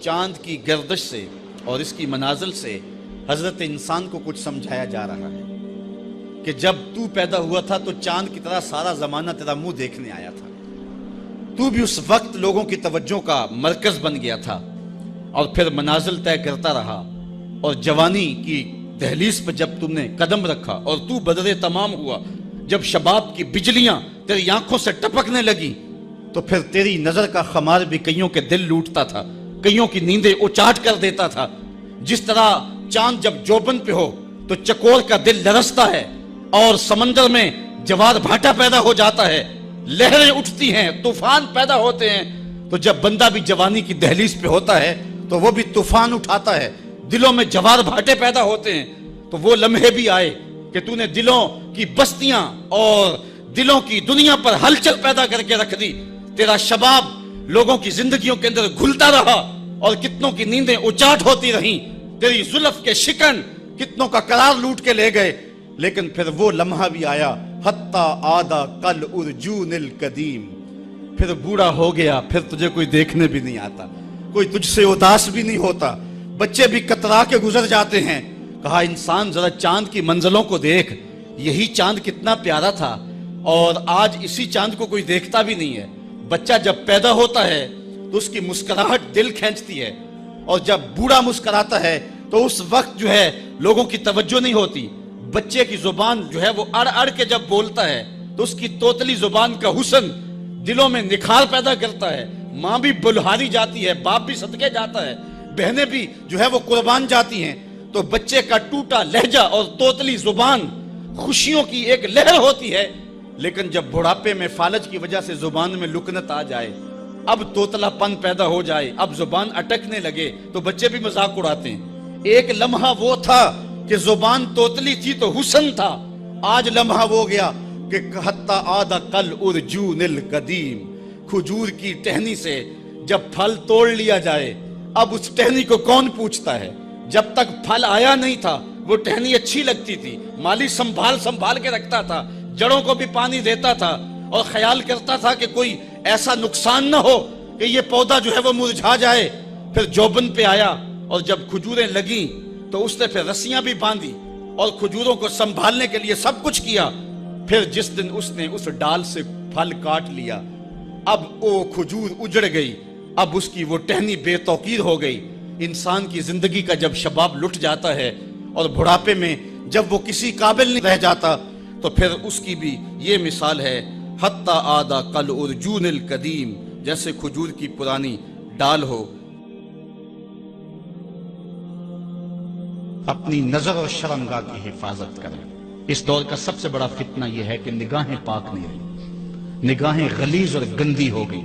چاند کی گردش سے اور اس کی منازل سے حضرت انسان کو کچھ سمجھایا جا رہا ہے کہ جب تو پیدا ہوا تھا تو چاند کی طرح سارا زمانہ تیرا منہ دیکھنے آیا تھا، تو بھی اس وقت لوگوں کی توجہ کا مرکز بن گیا تھا، اور پھر منازل طے کرتا رہا، اور جوانی کی دہلیز پر جب تم نے قدم رکھا اور تو بدر تمام ہوا، جب شباب کی بجلیاں تیری آنکھوں سے ٹپکنے لگی، تو پھر تیری نظر کا خمار بھی کئیوں کے دل لوٹتا تھا، کئیوں کی نیندیں اچاٹ کر دیتا تھا۔ جس طرح چاند جب جوبن پہ ہو تو چکور کا دل لرزتا ہے، اور سمندر میں جوار بھاٹا پیدا ہو جاتا ہے، لہریں اٹھتی ہیں، طوفان پیدا ہوتے ہیں، تو جب بندہ بھی جوانی کی دہلیز پہ ہوتا ہے تو وہ بھی طوفان اٹھاتا ہے، دلوں میں جوار بھاٹے پیدا ہوتے ہیں۔ تو وہ لمحے بھی آئے کہ تو نے دلوں کی بستیاں اور دلوں کی دنیا پر ہلچل پیدا کر کے رکھ دی۔ تیرا شباب لوگوں کی زندگیوں کے اندر گھلتا رہا، اور کتنوں کی نیندیں اچاٹ ہوتی رہیں، تیری زلف کے شکن کتنوں کا قرار لوٹ کے لے گئے۔ لیکن پھر وہ لمحہ بھی آیا، حتی آدھا کل ارجون القدیم، پھر بوڑھا ہو گیا، پھر تجھے کوئی دیکھنے بھی نہیں آتا، کوئی تجھ سے اداس بھی نہیں ہوتا، بچے بھی کترا کے گزر جاتے ہیں۔ کہا انسان ذرا چاند کی منزلوں کو دیکھ، یہی چاند کتنا پیارا تھا، اور آج اسی چاند کو کوئی دیکھتا بھی نہیں ہے۔ بچہ جب پیدا ہوتا ہے تو اس کی مسکراہٹ دل کھینچتی ہے، اور جب بوڑھا مسکراتا ہے تو اس وقت جو ہے لوگوں کی توجہ نہیں ہوتی۔ بچے کی زبان جو ہے وہ اڑ اڑ کے جب بولتا ہے تو اس کی توتلی زبان کا حسن دلوں میں نکھار پیدا کرتا ہے۔ ماں بھی بلہاری جاتی ہے، باپ بھی صدقے جاتا ہے، بہنیں بھی جو ہے وہ قربان جاتی ہیں۔ تو بچے کا ٹوٹا لہجہ اور توتلی زبان خوشیوں کی ایک لہر ہوتی ہے، لیکن جب بڑھاپے میں فالج کی وجہ سے زبان میں لکنت آ جائے، اب توتلا پن پیدا ہو جائے، اب زبان اٹکنے لگے، تو بچے بھی مذاق اڑاتے ہیں۔ ایک لمحہ وہ تھا کہ زبان توتلی تھی تو حسن تھا، آج لمحہ وہ گیا کہ حتی آدھا کل ارجون القدیم، کھجور کی ٹہنی سے جب پھل توڑ لیا جائے، اب اس ٹہنی کو کون پوچھتا ہے؟ جب تک پھل آیا نہیں تھا وہ ٹہنی اچھی لگتی تھی، مالی سنبھال کے رکھتا تھا، جڑوں کو بھی پانی دیتا تھا، اور خیال کرتا تھا کہ کوئی ایسا نقصان نہ ہو کہ یہ پودا جو ہے وہ مرجھا جائے۔ پھر جوبن پہ آیا، اور جب کھجوریں لگیں تو اس نے پھر رسیاں بھی باندھی اور کھجوروں کو سنبھالنے کے لیے سب کچھ کیا۔ پھر جس دن اس نے اس ڈال سے پھل کاٹ لیا، اب وہ کھجور اجڑ گئی، اب اس کی وہ ٹہنی بے توقیر ہو گئی۔ انسان کی زندگی کا جب شباب لٹ جاتا ہے اور بڑھاپے میں جب وہ کسی قابل نہیں رہ جاتا، تو پھر اس کی بھی یہ مثال ہے، حتی آدھا کل ارجون القدیم، جیسے کھجور کی پرانی ڈال ہو۔ اپنی نظر اور شرمگاہ کی حفاظت کریں۔ اس دور کا سب سے بڑا فتنہ یہ ہے کہ نگاہیں پاک نہیں رہی، نگاہیں غلیظ اور گندی ہو گئی،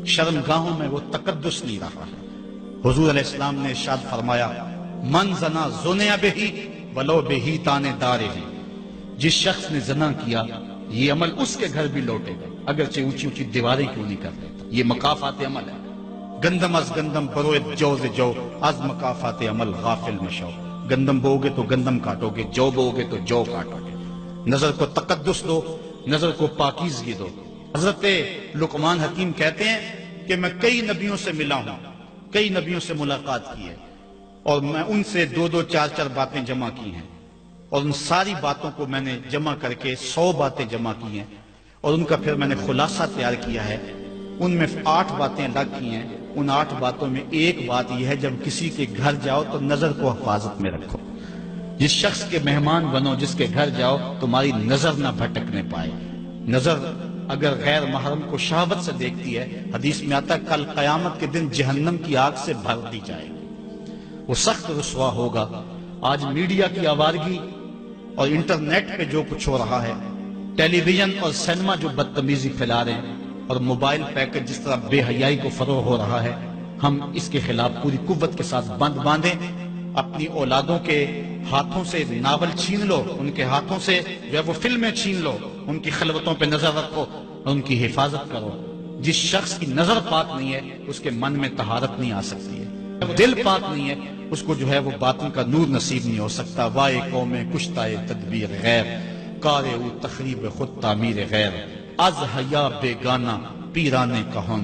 شرمگاہوں میں وہ تقدس نہیں رہا ہے۔ حضور علیہ السلام نے ارشاد فرمایا، من زنا زنیا بہی ولو بہی تانے دارے ہی، جس شخص نے زنا کیا یہ عمل اس کے گھر بھی لوٹے گا، اگرچہ اونچی اونچی دیواریں کیوں نہیں کرتے۔ یہ مکافات عمل ہے۔ گندم از گندم بروئت جو ز جو، از مکافات عمل غافل مشو۔ گندم بو گے تو گندم کاٹو گے، جو بو گے تو جو کاٹو گے۔ نظر کو تقدس دو، نظر کو پاکیزگی دو۔ حضرت لقمان حکیم کہتے ہیں کہ میں کئی نبیوں سے ملا ہوں، کئی نبیوں سے ملاقات کی ہے، اور میں ان سے 2-2 4-4 باتیں جمع کی ہیں، اور ان ساری باتوں کو میں نے جمع کر کے 100 باتیں جمع کی ہیں، اور ان کا پھر میں نے خلاصہ تیار کیا ہے۔ ان میں 8 باتیں الگ کی ہیں۔ ان 8 باتوں میں ایک بات یہ ہے، جب کسی کے گھر جاؤ تو نظر کو حفاظت میں رکھو۔ جس شخص کے مہمان بنو، جس کے گھر جاؤ، تمہاری نظر نہ بھٹکنے پائے۔ نظر اگر غیر محرم کو شہوت سے دیکھتی ہے، حدیث میں آتا ہے کل قیامت کے دن جہنم کی آگ سے بھر دی جائے گی، وہ سخت رسوا ہوگا۔ آج میڈیا کی آوارگی اور انٹرنیٹ پہ جو کچھ ہو رہا ہے، ٹیلی ویژن اور سینما جو بدتمیزی پھیلا رہے ہیں، اور موبائل پیکج جس طرح بے حیائی کو فروغ ہو رہا ہے، ہم اس کے خلاف پوری قوت کے ساتھ بند باندھیں۔ اپنی اولادوں کے ہاتھوں سے ناول چھین لو، ان کے ہاتھوں سے جو ہے وہ فلمیں چھین لو، ان کی خلوتوں پہ نظر رکھو، ان کی حفاظت کرو۔ جس شخص کی نظر پاک نہیں ہے اس کے من میں طہارت نہیں آ سکتی ہے، دل پاک نہیں ہے اس کو جو ہے وہ باطن کا نور نصیب نہیں ہو سکتا۔ وائے قوم کشتائے تدبیر غیر، کارے او تخریب خود تعمیر غیر، از حیا بیگانہ پیرانے کہن،